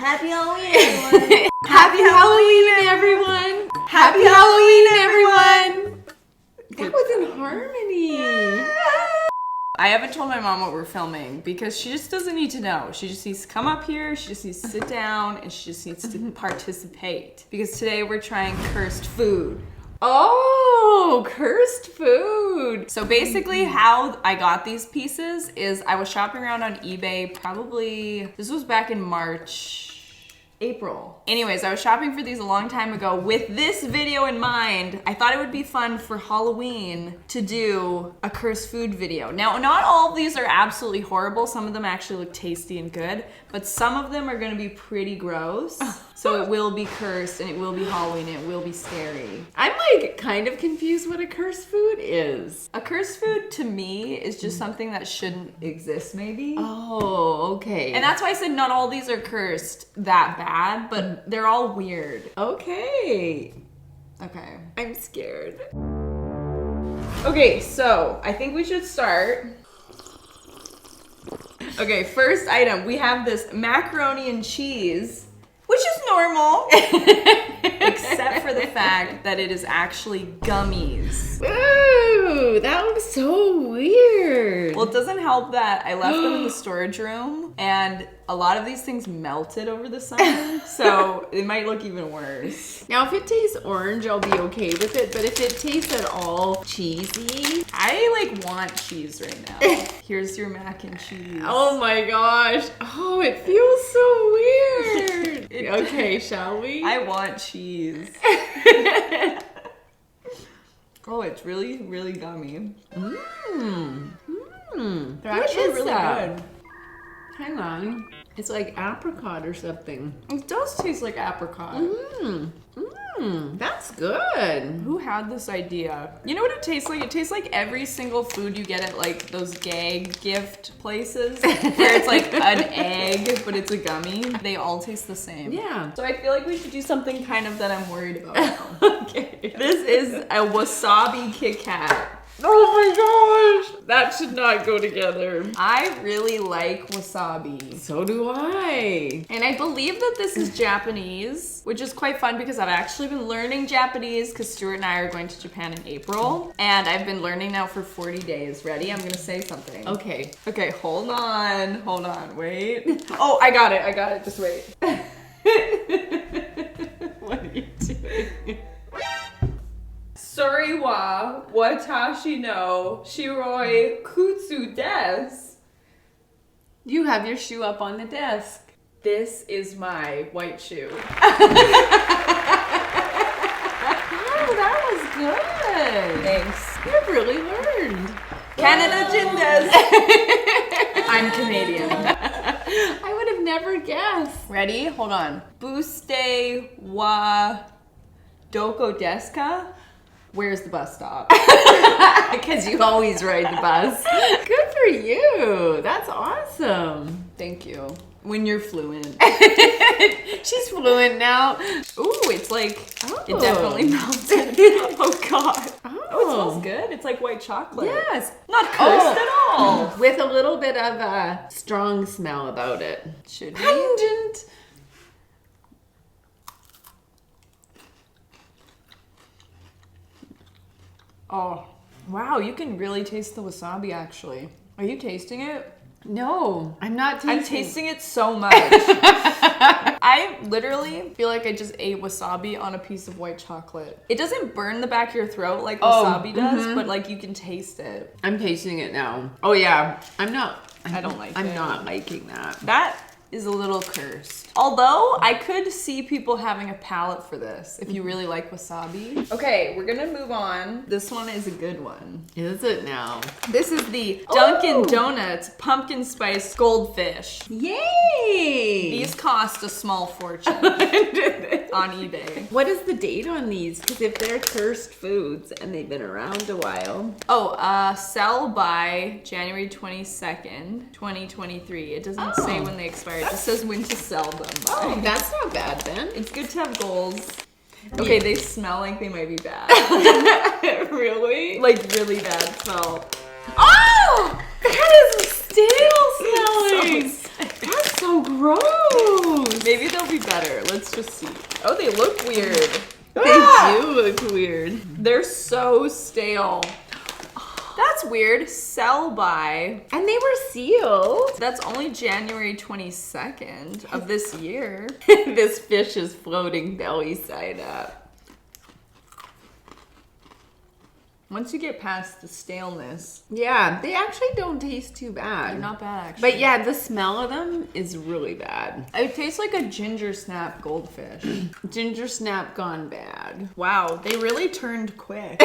Happy Halloween, everyone! Happy Halloween, everyone! Happy Halloween, everyone! That was in harmony. I haven't told my mom what we're filming because she just doesn't need to know. She just needs to come up here, she just needs to sit down, and she just needs to participate. Because today we're trying cursed food. Oh, cursed food. So basically how I got these pieces is I was shopping around on eBay probably, this was back in April. Anyways, I was shopping for these a long time ago with this video in mind. I thought it would be fun for Halloween to do a cursed food video. Now, not all of these are absolutely horrible. Some of them actually look tasty and good, but some of them are gonna be pretty gross. So it will be cursed and it will be Halloween and it will be scary. I'm like kind of confused what a cursed food is. A cursed food to me is just something that shouldn't exist maybe. Oh, okay. And that's why I said not all these are cursed that bad, but they're all weird. Okay. Okay. I'm scared. Okay, so I think we should start. Okay, first item, we have this macaroni and cheese, which is normal, except for the fact that it is actually gummies. Ooh, that looks so weird. Well, it doesn't help that I left them in the storage room and a lot of these things melted over the summer, so it might look even worse. Now, if it tastes orange, I'll be okay with it, but if it tastes at all cheesy, I like want cheese right now. Here's your mac and cheese. oh my gosh. Oh, it feels so weird. Okay, shall we? I want cheese. Oh, it's really, really gummy. Mmm. Mmm. They're actually really good. Hang on. It's like apricot or something. It does taste like apricot. Mmm. Mmm. That's good. Who had this idea? You know what it tastes like? It tastes like every single food you get at like those gag gift places where it's like an egg, but it's a gummy. They all taste the same. Yeah. So I feel like we should do something kind of that I'm worried about now. Okay. This is a wasabi Kit Kat. Oh my gosh. That should not go together. I really like wasabi. So do I. And I believe that this is Japanese, which is quite fun because I've actually been learning Japanese because Stuart and I are going to Japan in April. And I've been learning now for 40 days. Ready? I'm gonna say something. Okay. Okay, hold on, wait. Oh, I got it, just wait. What are you doing? Sorry wa watashi no shiroi kutsu desu. You have your shoe up on the desk. This is my white shoe. Oh, that was good. Thanks. You've really learned. Canada Jin desu. I'm Canadian. I would have never guessed. Ready? Hold on. Buste wa doko desu ka? Where's the bus stop? Because you always ride the bus. Good for you. That's awesome. Thank you. When you're fluent. She's fluent now. Ooh, it's like, Oh. it definitely melted. Oh God. Oh, Oh, it smells good. It's like white chocolate. Yes. Not cursed at all. With a little bit of a strong smell about it. Should be. Pungent. Oh, wow, you can really taste the wasabi actually. Are you tasting it? No, I'm not tasting. I'm tasting it so much. I literally feel like I just ate wasabi on a piece of white chocolate. It doesn't burn the back of your throat like wasabi does, but like you can taste it. I'm tasting it now. Oh yeah, I don't like it. I'm not liking that. That is a little cursed. Although I could see people having a palate for this if you really like wasabi. Okay, we're gonna move on. This one is a good one. Is it now? This is the Dunkin' Donuts Pumpkin Spice Goldfish. Yay! These cost a small fortune on eBay. What is the date on these? Because if they're cursed foods and they've been around a while. Oh, sell by January 22nd, 2023. It doesn't say when they expire. It just says when to sell them by. Oh, that's not bad then. It's good to have goals. Okay, they smell like they might be bad. Really? Like really bad smell. Oh! That is stale smelling! So That's so so gross. Maybe they'll be better. Let's just see. Oh, they look weird. They do look weird. They're so stale. That's weird. Sell by. And they were sealed. That's only January 22nd of this year. This fish is floating belly side up. Once you get past the staleness, Yeah, they actually don't taste too bad. they're not bad actually. But yeah, the smell of them is really bad. It tastes like a ginger snap goldfish. Ginger snap gone bad. Wow, they really turned quick.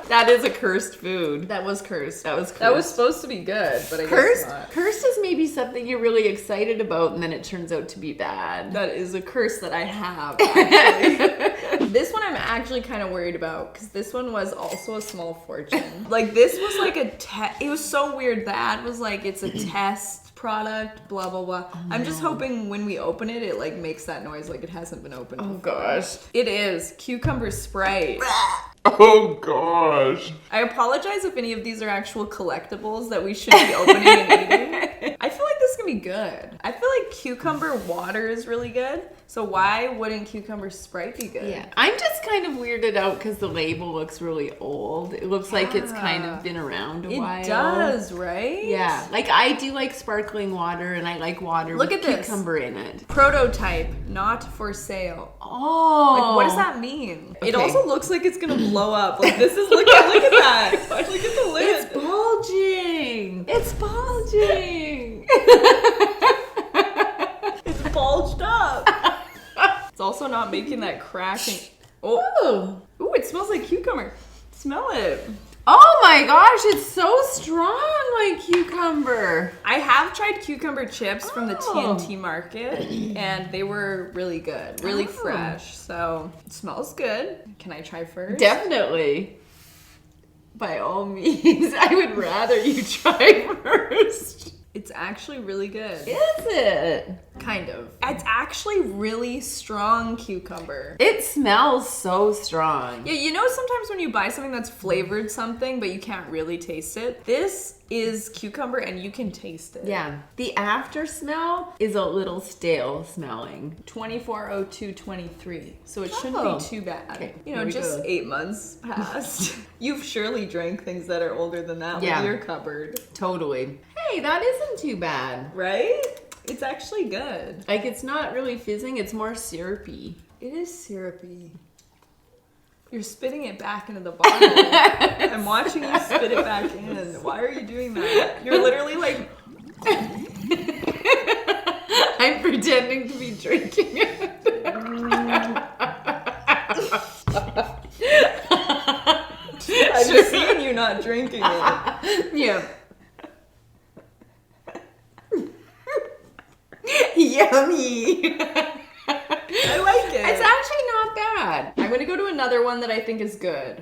That is a cursed food. That was cursed. That was cursed. That was supposed to be good, but I Cursed, guess not. cursed is maybe something you're really excited about and then it turns out to be bad. That is a curse that I have, actually. This one I'm actually kind of worried about because this one was also a small fortune. Like this was like a it was so weird. The ad was like, it's a test product, blah, blah, blah. I'm just hoping when we open it, it like makes that noise like it hasn't been opened Oh before. gosh. It is Cucumber Sprite. Oh gosh. I apologize if any of these are actual collectibles that we should be opening and eating. I feel like this is gonna be good. I feel like cucumber water is really good. So why wouldn't cucumber Sprite be good? Yeah, I'm just kind of weirded out because the label looks really old. It looks like it's kind of been around a while. It does, right? Yeah, like I do like sparkling water and I like water Look with at this. cucumber in it. Prototype, not for sale. Oh. Like, what does that mean? It Okay. also looks like it's gonna blow up. Like this is look at that. Look at the lid. It's bulging. It's bulging. It's bulged up. It's also not making that cracking. Oh, ooh, it smells like cucumber. Smell it. Oh my gosh, it's so strong like cucumber. I have tried cucumber chips from the Oh. TNT market, and they were really good, really Oh. fresh. So it smells good. Can I try first? Definitely. By all means, I would rather you try first. It's actually really good. Is it? Kind of. It's actually really strong cucumber. It smells so strong. Yeah, you know sometimes when you buy something that's flavored something, but you can't really taste it? This is cucumber and you can taste it. Yeah. The after smell is a little stale smelling. 24/02/23. So it shouldn't Oh. be too bad. Okay, You here know, we just go. 8 months passed. You've surely drank things that are older than that Yeah. with your cupboard. Totally. Hey, that isn't too bad. Right? It's actually good. Like, it's not really fizzing, it's more syrupy. It is syrupy. You're spitting it back into the bottle. I'm watching you spit it back in. Why are you doing that? You're literally like... I'm pretending to be drinking it. I'm just seeing you not drinking it. Yeah. Yummy. I like it. It's actually not bad. I'm gonna go to another one that I think is good.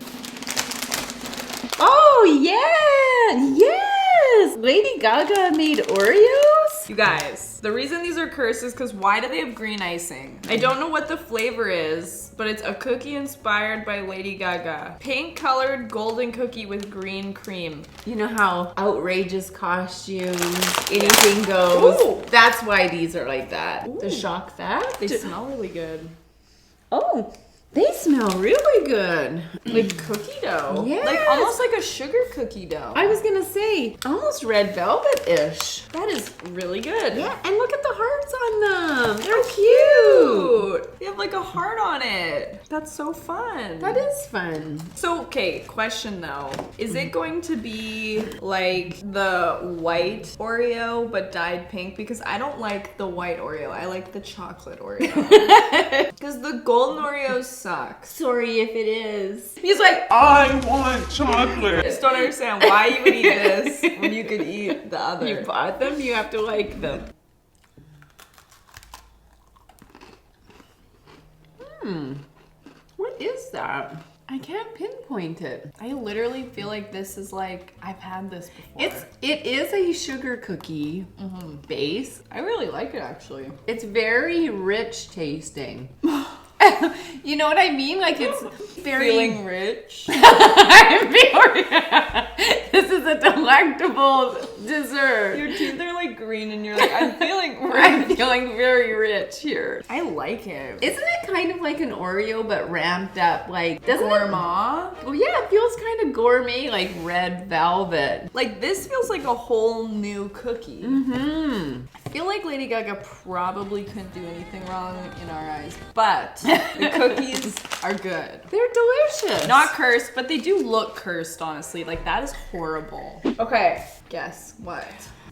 Oh, yeah. Yes. Lady Gaga made Oreos? You guys, the reason these are cursed is because why do they have green icing? I don't know what the flavor is, but it's a cookie inspired by Lady Gaga. Pink colored golden cookie with green cream. You know how outrageous costumes, anything goes. Ooh. That's why these are like that. The Ooh. shock fact. They smell really good. Oh, they smell really good. Like cookie dough. Yes. Like almost like a sugar cookie dough. I was gonna say, almost red velvet-ish. That is really good. Yeah, and look at the hearts on them. They're Cute. They have like a heart on it. That's so fun. That is fun. So, okay, question though. Is it going to be like the white Oreo but dyed pink? Because I don't like the white Oreo. I like the chocolate Oreo. Because the golden Oreos suck. Sorry if it is. He's like, I want I chocolate. just don't understand why you would eat this when you could eat the other. You bought them, you have to like them. What is that? I can't pinpoint it. I literally feel like this is like, I've had this before. It is a sugar cookie base. I really like it actually. It's very rich tasting. You know what I mean? Like it's very Feeling rich. I'm feeling this is a delectable dessert. Your teeth are like green and you're like, I'm feeling I'm rich. feeling very rich here. I like it. Isn't it kind of like an Oreo but ramped up? Like doesn't it? Gourmand. Well, yeah, it feels kind of gourmet, like red velvet. Like this feels like a whole new cookie. Mm-hmm. I feel like Lady Gaga probably couldn't do anything wrong in our eyes, but the cookies are good. They're delicious. Not cursed, but they do look cursed, honestly. Like that is horrible. Okay, guess what?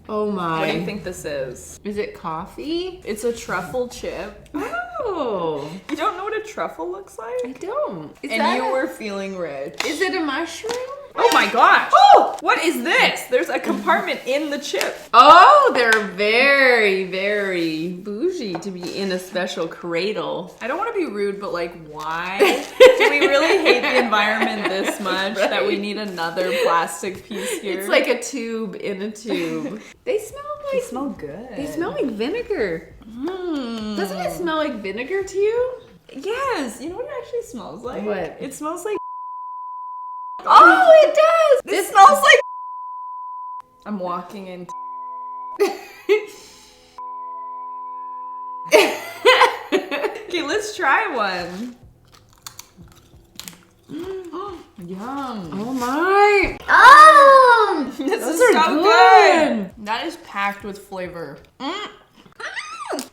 Oh my. What do you think this is? Is it coffee? It's a truffle chip. Oh. You don't know what a truffle looks I like? don't. Is And that you a- were feeling rich. Is it a mushroom? Oh my gosh! Oh! What is this? There's a compartment in the chip. Oh, they're very, very bougie to be in a special cradle. I don't want to be rude, but like, why? Do we really hate the environment this much that we need another plastic piece here? It's like a tube in a tube. They smell they like smell good. they smell like vinegar. Mm. Doesn't it smell like vinegar to you? Yes. You know what it actually smells like? What? It smells like. Oh, it does. This smells like. I'm walking in. Okay, let's try one. Yum. Oh my. This Those is are so good. good. That is packed with flavor.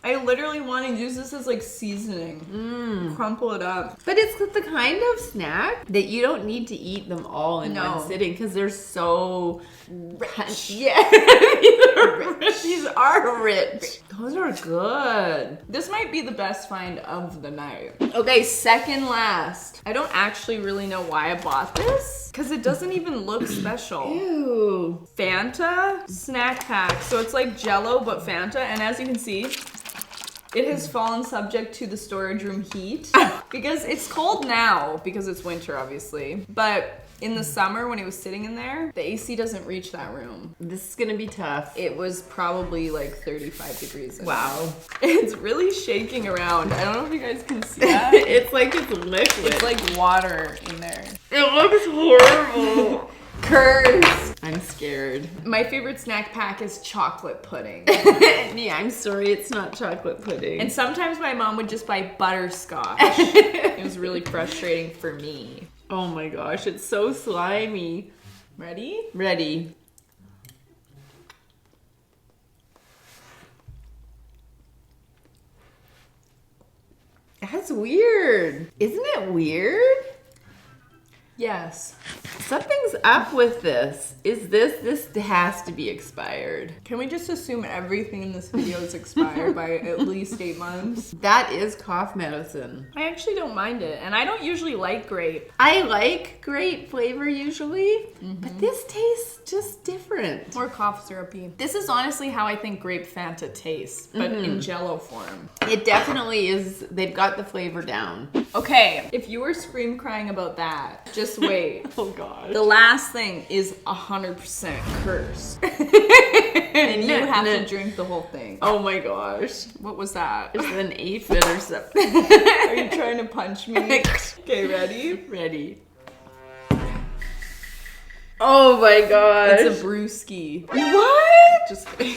I literally want to use this as like seasoning. Crumple it up. But it's the kind of snack that you don't need to eat them all in No. one sitting because they're so Rich. Yeah, these are rich. Those are good. This might be the best find of the night. Okay, second last. I don't actually really know why I bought this because it doesn't even look special. Ew. Fanta snack pack. So it's like Jell-O but Fanta, and as you can see, it has fallen subject to the storage room heat because it's cold now because it's winter, obviously. But in the summer when it was sitting in there, the AC doesn't reach that room. This is gonna be tough. It was probably like 35 degrees. in Wow. It's really shaking around. I don't know if you guys can see that. It's like it's liquid. It's like water in there. It looks horrible. Curse. I'm scared. My favorite snack pack is chocolate pudding. Yeah, I'm sorry, it's not chocolate pudding. And sometimes my mom would just buy butterscotch. It was really frustrating for me. Oh my gosh, it's so slimy. Ready? Ready. That's weird. Isn't it weird? Yes. Something's up with this. This has to be expired. Can we just assume everything in this video is expired by at least 8 months? That is cough medicine. I actually don't mind it, and I don't usually like grape. I like grape flavor usually, but this tastes just different. More cough syrupy. This is honestly how I think grape Fanta tastes, but in Jell-O form. It definitely is. They've got the flavor down. Okay, if you were scream crying about that, just wait. Oh god. The last thing is 100% cursed. And you have to drink the whole thing. Oh my gosh. What was that? It's an aphid or something. Are you trying to punch me? Okay, ready? Ready. Oh my gosh. It's a brewski. What? Just kidding.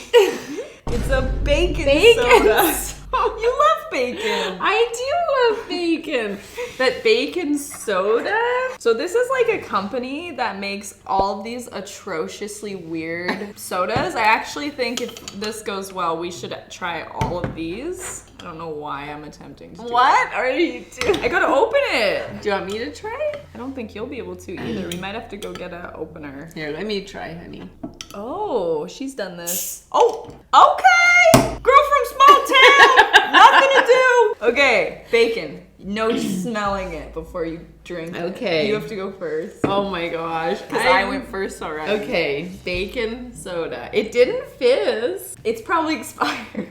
It's a bacon Bacon soda. You love bacon. I do love bacon. But bacon soda? So this is like a company that makes all of these atrociously weird sodas. I actually think if this goes well, we should try all of these. I don't know why I'm attempting to do What are you doing? it. I gotta open it. Do you want me to try? I don't think you'll be able to either. We might have to go get an opener. Here, let me try, honey. Oh, she's done this. Oh, okay. Girl from small town. Nothing to do. Okay, bacon. No smelling it before you drink it. Okay. You have to go first. Oh my gosh. Because I went first already. Okay, bacon soda. It didn't fizz. It's probably expired.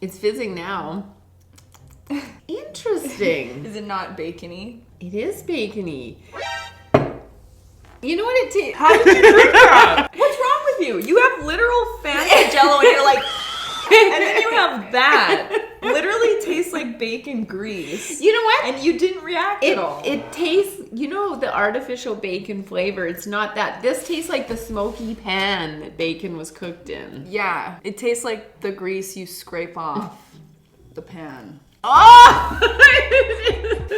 It's fizzing now. Interesting. Is it not bacony? It is bacony. You know what it tastes? How did you drink that? What's wrong with you? You have literal Fanta Jell-O and you're like, and then you have have that. Literally tastes like bacon grease. You know what? And you didn't react at all. It tastes, you know, the artificial bacon flavor. It's not that. This tastes like the smoky pan that bacon was cooked in. Yeah, it tastes like the grease you scrape off the pan. Oh!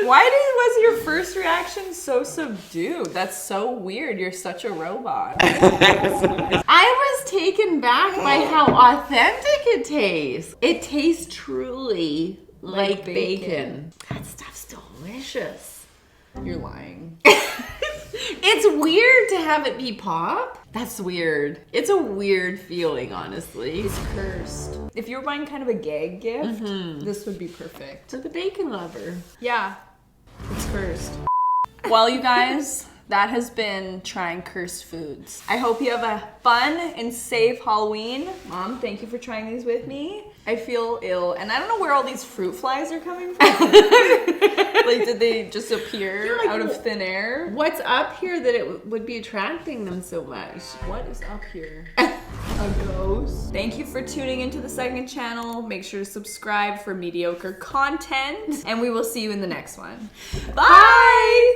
Why was your first reaction so subdued? That's so weird. You're such a robot. I was taken back by how authentic it tastes. It tastes truly like bacon. That stuff's delicious. You're lying. It's weird to have it be pop. That's weird. It's a weird feeling, honestly. It's cursed. If you were buying kind of a gag gift, this would be perfect. To the bacon lover. Yeah, it's cursed. Well, you guys, that has been trying cursed foods. I hope you have a fun and safe Halloween. Mom, thank you for trying these with me. I feel ill, and I don't know where all these fruit flies are coming from. Like, did they just appear out of thin air? What's up here that it would be attracting them so much? What is up here? A ghost. Thank you for tuning into the second channel. Make sure to subscribe for mediocre content, and we will see you in the next one. Bye!